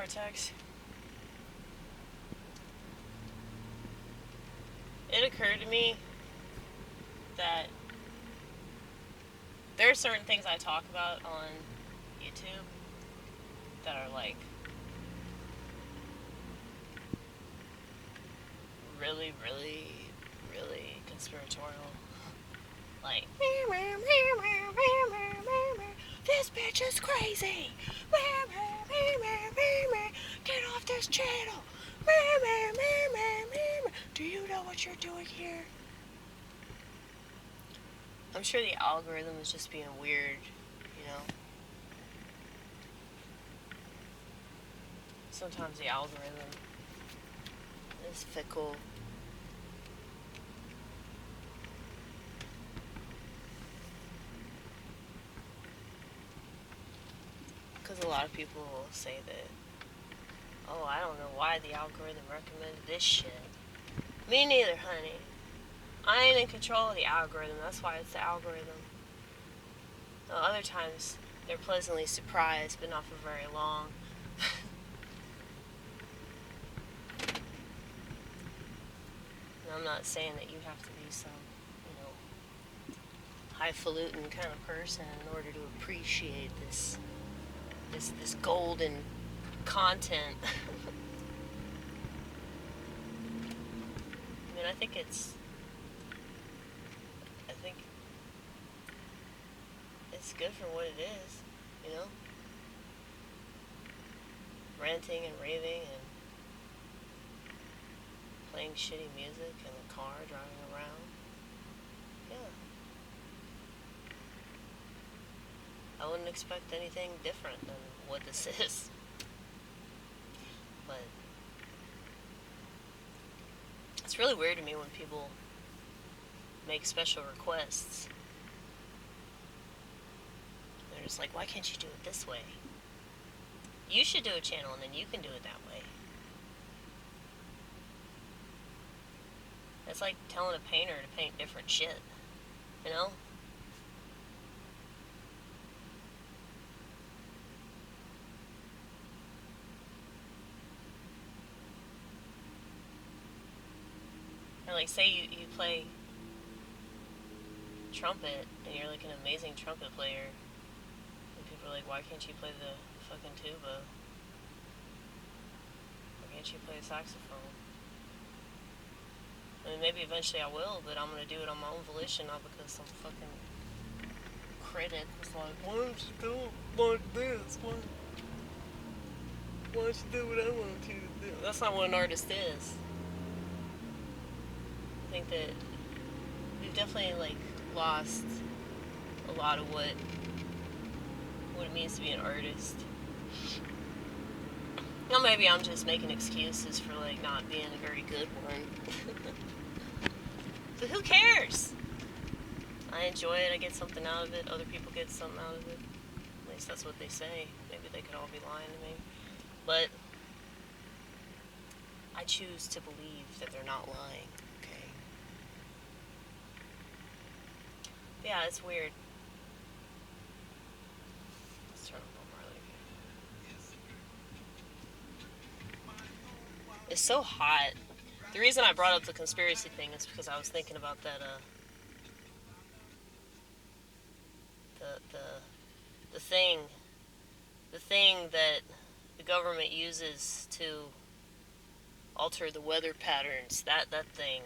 vortex. It occurred to me that there are certain things I talk about on YouTube that are like really, really, really conspiratorial. Like, this bitch is crazy. Get off this channel. Do you know what you're doing here? I'm sure the algorithm is just being weird, you know? Sometimes the algorithm is fickle. Because a lot of people will say that, oh, I don't know why the algorithm recommended this shit. Me neither, honey. I ain't in control of the algorithm. That's why it's the algorithm. Other times, they're pleasantly surprised, but not for very long. And I'm not saying that you have to be some, highfalutin kind of person in order to appreciate this golden content. I mean, I think it's good for what it is, ranting and raving and playing shitty music in the car, driving around. Yeah. I wouldn't expect anything different than what this is. But it's really weird to me when people make special requests. They're just like, why can't you do it this way? You should do a channel and then you can do it that way. It's like telling a painter to paint different shit, you know? Or like, say you play trumpet and you're like an amazing trumpet player, and people are like, why can't you play the fucking tuba? Why can't you play the saxophone? I mean, maybe eventually I will, but I'm gonna do it on my own volition, not because some fucking critic was like, why don't you do it like this? Why don't you do what I want you to do? That's not what an artist is. I think that we've definitely lost a lot of what it means to be an artist. Now maybe I'm just making excuses for not being a very good one. But who cares? I enjoy it, I get something out of it, other people get something out of it. At least that's what they say. Maybe they could all be lying to me. But I choose to believe that they're not lying. Yeah, it's weird. Let's turn up on Marley. It's so hot. The reason I brought up the conspiracy thing is because I was thinking about that, the thing that the government uses to alter the weather patterns, that thing.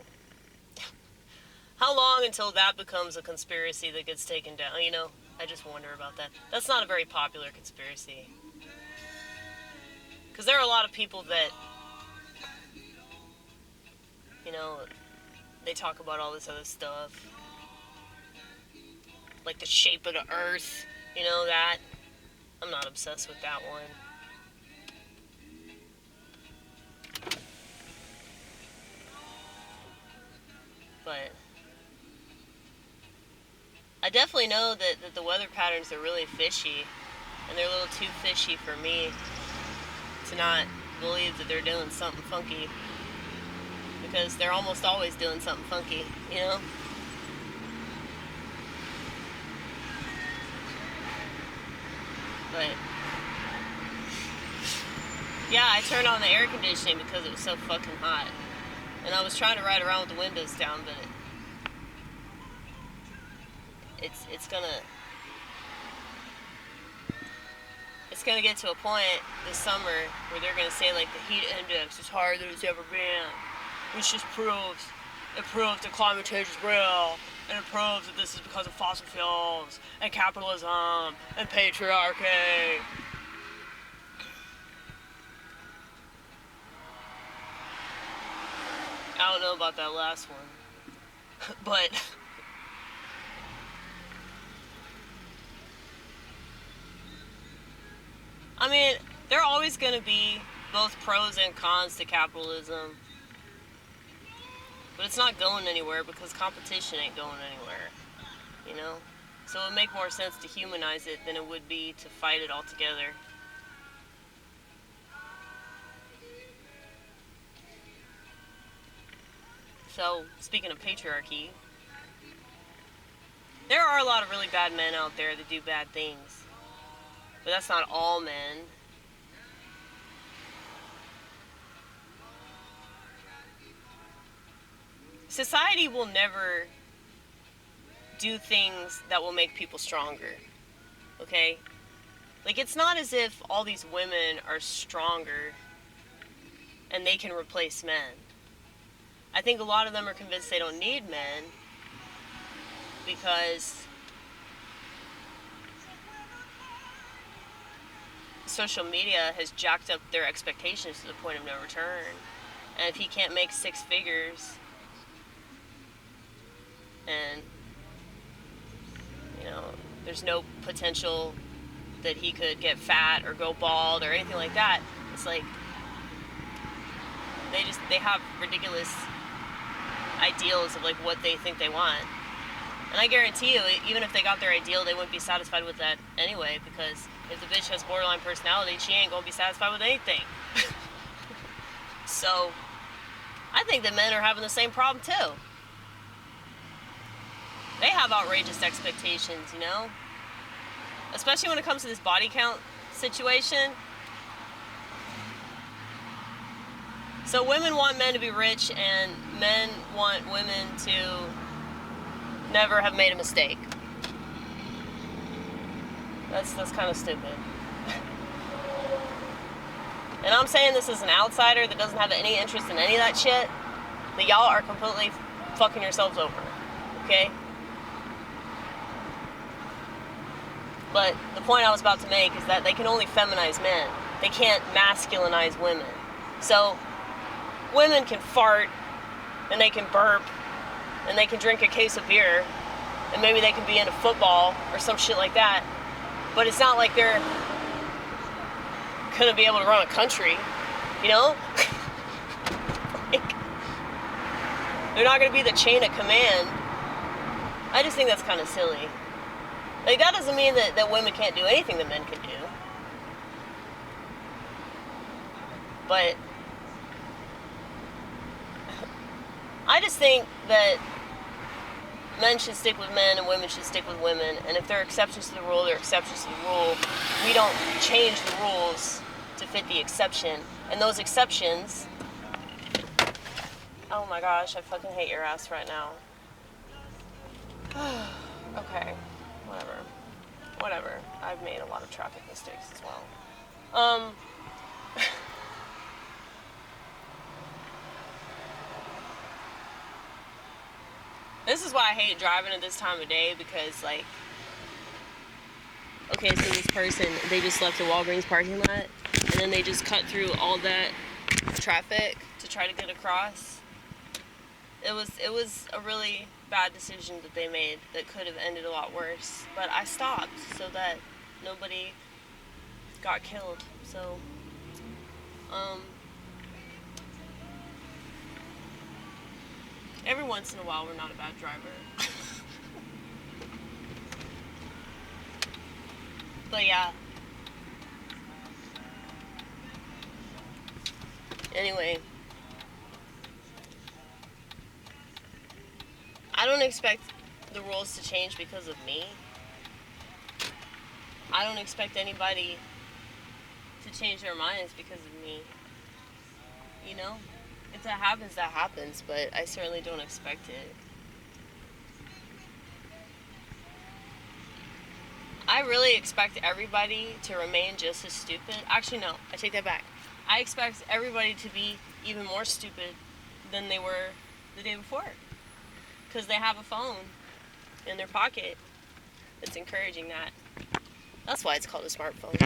How long until that becomes a conspiracy that gets taken down? I just wonder about that. That's not a very popular conspiracy. Because there are a lot of people that, they talk about all this other stuff. Like the shape of the earth, that. I'm not obsessed with that one. But I definitely know that the weather patterns are really fishy, and they're a little too fishy for me to not believe that they're doing something funky, because they're almost always doing something funky, But Yeah, I turned on the air conditioning because it was so fucking hot. And I was trying to ride around with the windows down, but it's gonna get to a point this summer where they're gonna say like the heat index is higher than it's ever been. Which just proves that climate change is real, and it proves that this is because of fossil fuels and capitalism and patriarchy. I don't know about that last one, but I mean, there are always going to be both pros and cons to capitalism, but it's not going anywhere because competition ain't going anywhere, you know? So it would make more sense to humanize it than it would be to fight it altogether. So, speaking of patriarchy, there are a lot of really bad men out there that do bad things. But that's not all men. Society will never do things that will make people stronger. Okay? Like, it's not as if all these women are stronger and they can replace men. I think a lot of them are convinced they don't need men because social media has jacked up their expectations to the point of no return. And if he can't make six figures and, you know, there's no potential that he could get fat or go bald or anything like that, it's like they have ridiculous ideals of like what they think they want. And I guarantee you, even if they got their ideal, they wouldn't be satisfied with that anyway, because if the bitch has borderline personality, she ain't gonna be satisfied with anything. So I think that men are having the same problem too. They have outrageous expectations, you know? Especially when it comes to this body count situation. So women want men to be rich, and men want women to never have made a mistake. That's kind of stupid. And I'm saying this as an outsider that doesn't have any interest in any of that shit, that y'all are completely fucking yourselves over, okay? But the point I was about to make is that they can only feminize men. They can't masculinize women. So women can fart, and they can burp, and they can drink a case of beer, and maybe they can be into football or some shit like that. But it's not like they're gonna be able to run a country, you know? Like, they're not gonna be the chain of command. I just think that's kind of silly. Like, that doesn't mean that women can't do anything that men can do. But I just think that men should stick with men and women should stick with women. And if there are exceptions to the rule, there are exceptions to the rule. We don't change the rules to fit the exception. And those exceptions... Oh my gosh, I fucking hate your ass right now. Okay, whatever. I've made a lot of traffic mistakes as well. This is why I hate driving at this time of day, because, like, okay, so this person, they just left the Walgreens parking lot, and then they just cut through all that traffic to try to get across. It was a really bad decision that they made that could have ended a lot worse. But I stopped so that nobody got killed. So, every once in a while, we're not a bad driver. But yeah. Anyway. I don't expect the rules to change because of me. I don't expect anybody to change their minds because of me. You know? If that happens, that happens, but I certainly don't expect it. I really expect everybody to remain just as stupid. Actually, no, I take that back. I expect everybody to be even more stupid than they were the day before. Because they have a phone in their pocket that's encouraging that. That's why it's called a smartphone.